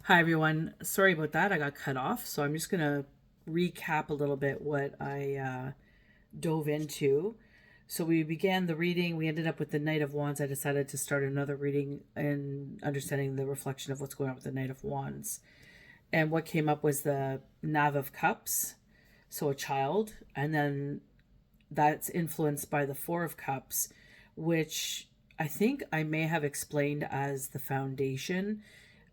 Hi, everyone. Sorry about that. I got cut off. So I'm just going to recap a little bit what I dove into. So we began the reading. We ended up with the Knight of Wands. I decided to start another reading and understanding the reflection of what's going on with the Knight of Wands. And what came up was the Knave of Cups, so a child. And then that's influenced by the Four of Cups, which I think I may have explained as the foundation,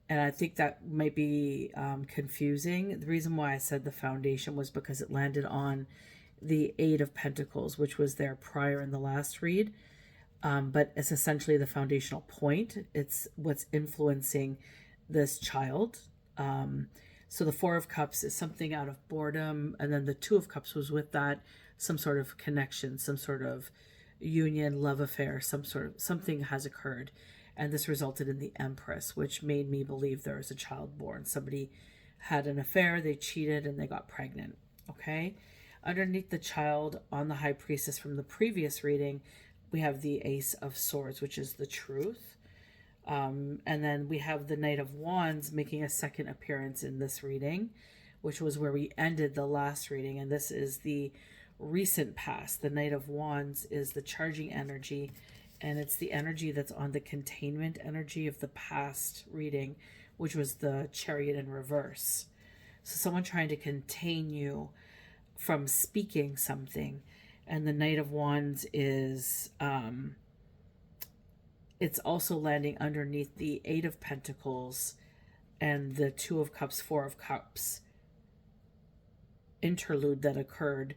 and I think that might be confusing. The reason why I said the foundation was because it landed on the Eight of Pentacles, which was there prior in the last read. But it's essentially the foundational point. It's what's influencing this child. So the Four of Cups is something out of boredom, and then the Two of Cups was with that, some sort of connection, some sort of union, love affair, something has occurred. And this resulted in the Empress, which made me believe there was a child born. Somebody had an affair, they cheated, and they got pregnant. Okay? Underneath the child on the High Priestess from the previous reading, we have the Ace of Swords, which is the truth. And then we have the Knight of Wands making a second appearance in this reading, which was where we ended the last reading. And this is the recent past. The Knight of Wands is the charging energy, and it's the energy that's on the containment energy of the past reading, which was the Chariot in reverse. So someone trying to contain you from speaking something. And the Knight of Wands is it's also landing underneath the Eight of Pentacles and the Two of Cups, Four of Cups interlude that occurred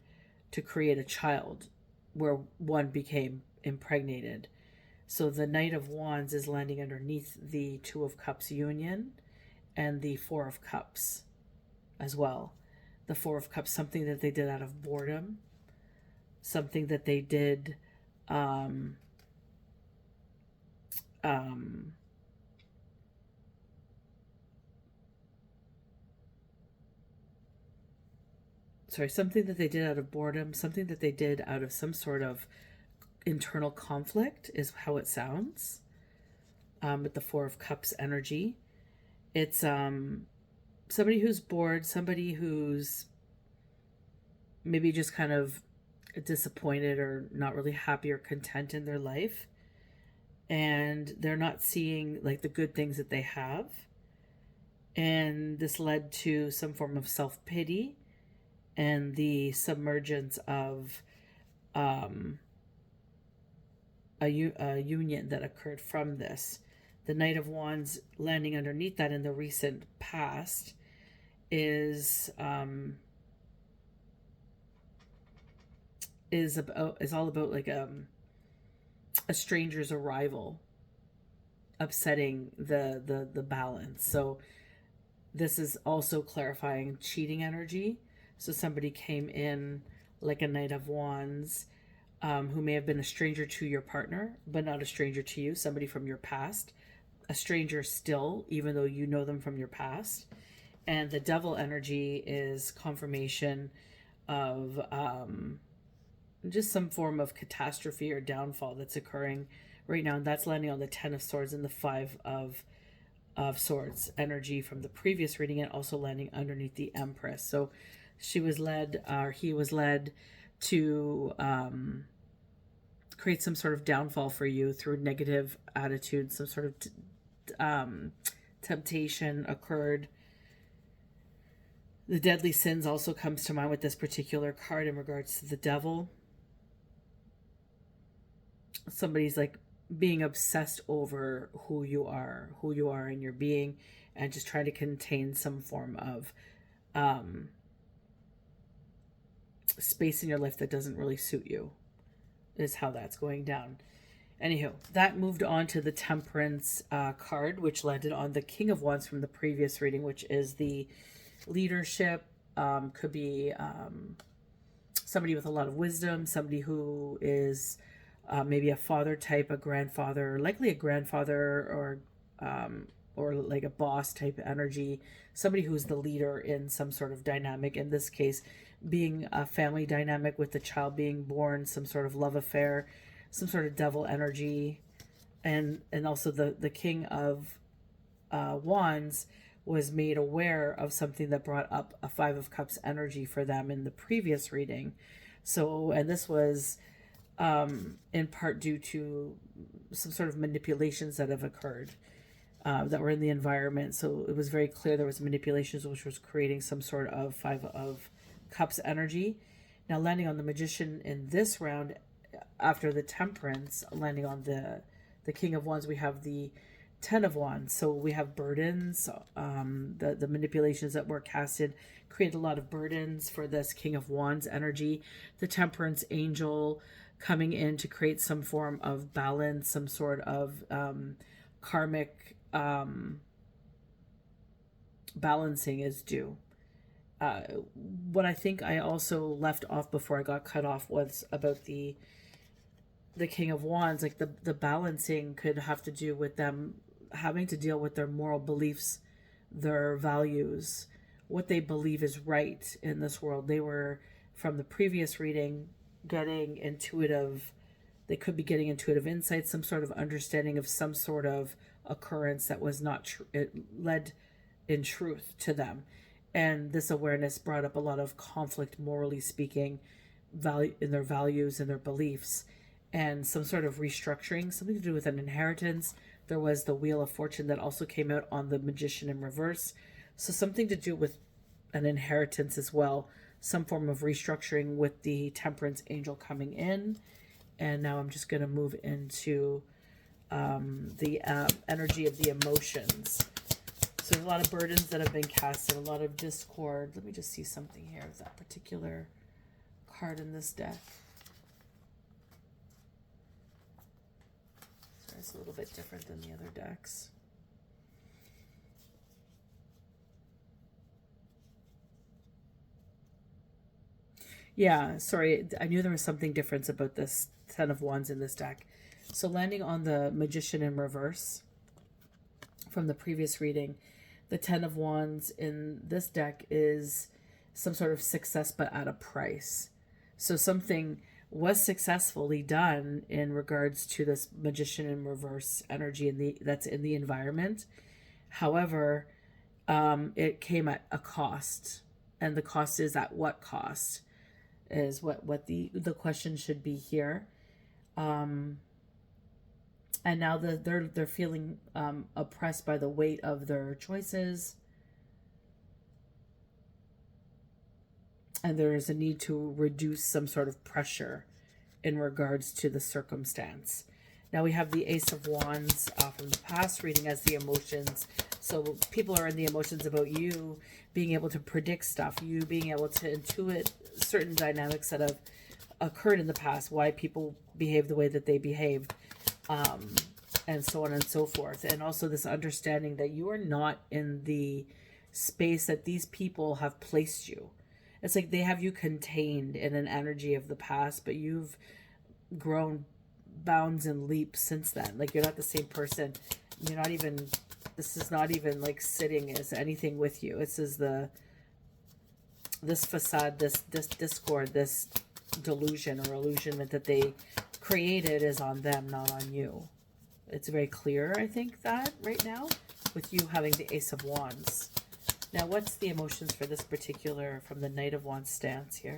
to create a child where one became impregnated. So the Knight of Wands is landing underneath the Two of Cups union and the Four of Cups as well. The Four of Cups, something that they did out of boredom, something that they did something that they did out of boredom, something that they did out of some sort of internal conflict is how it sounds. With the Four of Cups energy, it's somebody who's bored, somebody who's maybe just kind of disappointed or not really happy or content in their life, and they're not seeing like the good things that they have, and this led to some form of self-pity and the submergence of a union that occurred from this. The Knight of Wands landing underneath that in the recent past is all about like a stranger's arrival upsetting the balance. So this is also clarifying cheating energy. So somebody came in like a Knight of Wands, who may have been a stranger to your partner, but not a stranger to you, somebody from your past, a stranger still, even though you know them from your past. And the Devil energy is confirmation of just some form of catastrophe or downfall that's occurring right now. And that's landing on the Ten of Swords and the Five of Swords energy from the previous reading, and also landing underneath the Empress. So she was led, or he was led to create some sort of downfall for you through negative attitude. Some sort of temptation occurred. The deadly sins also comes to mind with this particular card in regards to the devil. Somebody's like being obsessed over who you are in your being, and just trying to contain some form of space in your life that doesn't really suit you, is how that's going down. Anywho, that moved on to the Temperance card, which landed on the King of Wands from the previous reading, which is the leadership. Could be somebody with a lot of wisdom, somebody who is maybe a father type, a grandfather, likely a grandfather, or like a boss type energy, somebody who's the leader in some sort of dynamic. In this case, being a family dynamic with the child being born, some sort of love affair, some sort of devil energy, and also the King of Wands was made aware of something that brought up a Five of Cups energy for them in the previous reading. So, and this was in part due to some sort of manipulations that have occurred that were in the environment. So it was very clear there was manipulations which was creating some sort of Five of Cups energy. Now landing on the Magician in this round, after the Temperance, landing on the King of Wands, we have the Ten of Wands. So we have burdens. The manipulations that were casted create a lot of burdens for this King of Wands energy. The Temperance angel coming in to create some form of balance, some sort of karmic balancing is due. What I think I also left off before I got cut off was about the King of Wands. Like the balancing could have to do with them having to deal with their moral beliefs, their values, what they believe is right in this world. They were, from the previous reading, getting intuitive, they could be getting intuitive insights, some sort of understanding of some sort of occurrence that was not true. It led in truth to them. And this awareness brought up a lot of conflict, morally speaking, value in their values and their beliefs, and some sort of restructuring, something to do with an inheritance. There was the Wheel of Fortune that also came out on the Magician in reverse. So something to do with an inheritance as well, some form of restructuring with the Temperance angel coming in. And now I'm just going to move into the energy of the emotions. So there's a lot of burdens that have been casted, a lot of discord. Let me just see something here of that particular card in this deck. So it's a little bit different than the other decks. Yeah, sorry, I knew there was something different about this Ten of Wands in this deck. So landing on the Magician in reverse from the previous reading, the Ten of Wands in this deck is some sort of success, but at a price. So something was successfully done in regards to this Magician in reverse energy that's in the environment. However, it came at a cost, and the cost is at what cost is what the question should be here. And now they're feeling oppressed by the weight of their choices, and there is a need to reduce some sort of pressure in regards to the circumstance. Now we have the Ace of Wands from the past reading as the emotions. So people are in the emotions about you being able to predict stuff, you being able to intuit certain dynamics that have occurred in the past, why people behave the way that they behaved, and so on and so forth. And also this understanding that you are not in the space that these people have placed you. It's like they have you contained in an energy of the past, but you've grown bounds and leaps since then. Like you're not the same person. You're not even, this is not even like sitting as anything with you. This is this facade, this discord, this delusion or illusionment that they created is on them, not on you. It's very clear, I think, that right now with you having the Ace of Wands. Now, what's the emotions for this particular, from the Knight of Wands stance here?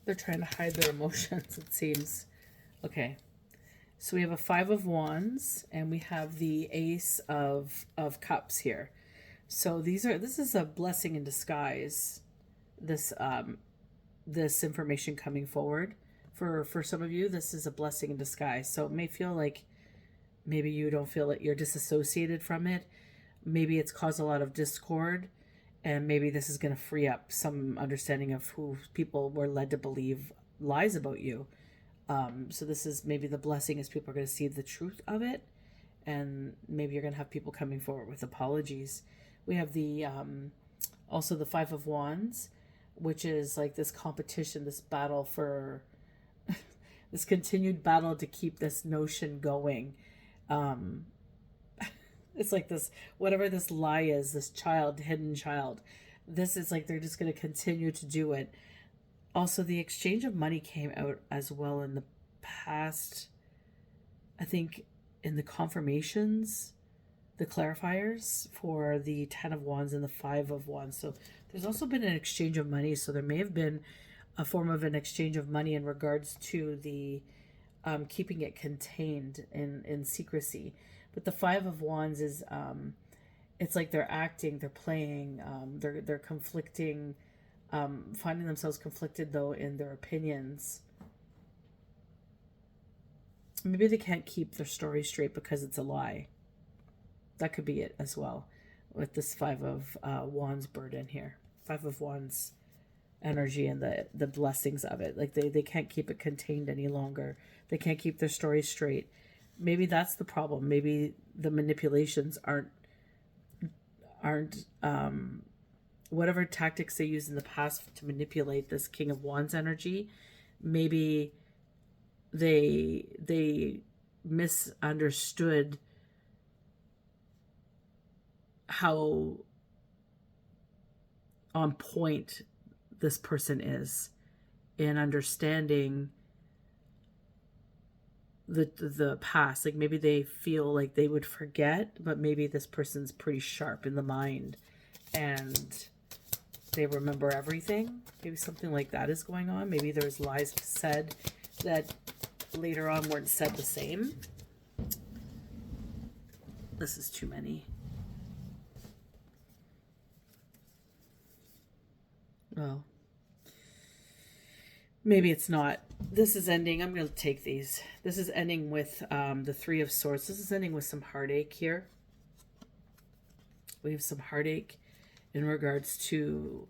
They're trying to hide their emotions, it seems. Okay. So we have a Five of Wands and we have the Ace of Cups here. So this is a blessing in disguise. This this information coming forward for some of you, this is a blessing in disguise. So it may feel like maybe you don't feel that you're disassociated from it. Maybe it's caused a lot of discord. And maybe this is going to free up some understanding of who people were led to believe lies about you. So this is maybe the blessing is people are going to see the truth of it. And maybe you're going to have people coming forward with apologies. We have the also the Five of Wands, which is like this competition, this battle for this continued battle to keep this notion going. Um, it's like this, whatever this lie is, this child, hidden child, this is like they're just going to continue to do it. Also, the exchange of money came out as well in the past, I think, in the confirmations, the clarifiers for the 10 of Wands and the 5 of Wands. So there's also been an exchange of money. So there may have been a form of an exchange of money in regards to the keeping it contained in secrecy. But the 5 of Wands is, it's like they're acting, they're playing, they're conflicting, finding themselves conflicted though in their opinions. Maybe they can't keep their story straight because it's a lie. That could be it as well with this 5 of Wands burden here. 5 of Wands energy and the blessings of it. Like they can't keep it contained any longer. They can't keep their story straight. Maybe that's the problem. Maybe the manipulations aren't whatever tactics they used in the past to manipulate this King of Wands energy. Maybe they misunderstood how on point this person is in understanding the past. Like maybe they feel like they would forget, but maybe this person's pretty sharp in the mind and they remember everything. Maybe something like that is going on. Maybe there's lies said that later on weren't said the same. This is too many. Well, maybe it's not. This is ending. I'm going to take these. This is ending with the 3 of Swords. This is ending with some heartache here. We have some heartache in regards to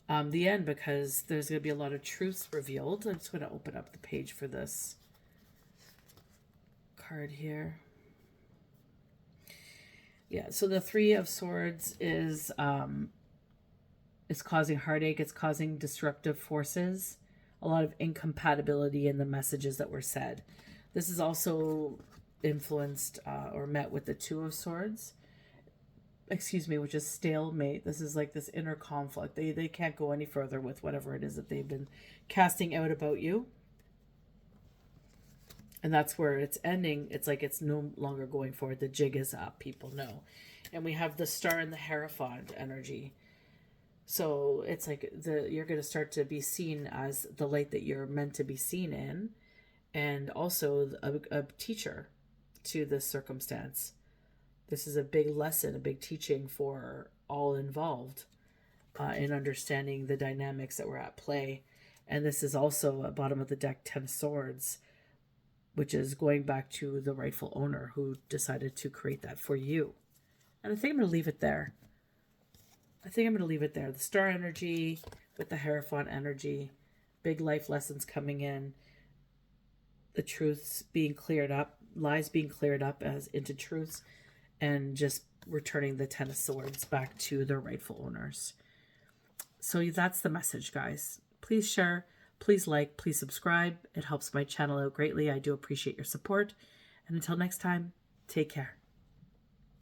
the end because there's going to be a lot of truths revealed. I'm just going to open up the page for this card here. Yeah, so the 3 of Swords is it's causing heartache. It's causing disruptive forces. A lot of incompatibility in the messages that were said. This is also influenced or met with the 2 of Swords. Excuse me, which is stalemate. This is like this inner conflict. They can't go any further with whatever it is that they've been casting out about you. And that's where it's ending. It's like it's no longer going forward. The jig is up, people know. And we have the Star and the Hierophant energy. So it's like you're going to start to be seen as the light that you're meant to be seen in, and also a teacher to this circumstance. This is a big lesson, a big teaching for all involved in understanding the dynamics that were at play. And this is also at bottom of the deck, 10 of Swords, which is going back to the rightful owner who decided to create that for you. And I think I'm going to leave it there. The Star energy with the Hierophant energy, big life lessons coming in, the truths being cleared up, lies being cleared up as into truths, and just returning the 10 of Swords back to their rightful owners. So that's the message, guys. Please share, please like, please subscribe. It helps my channel out greatly. I do appreciate your support. And until next time, take care.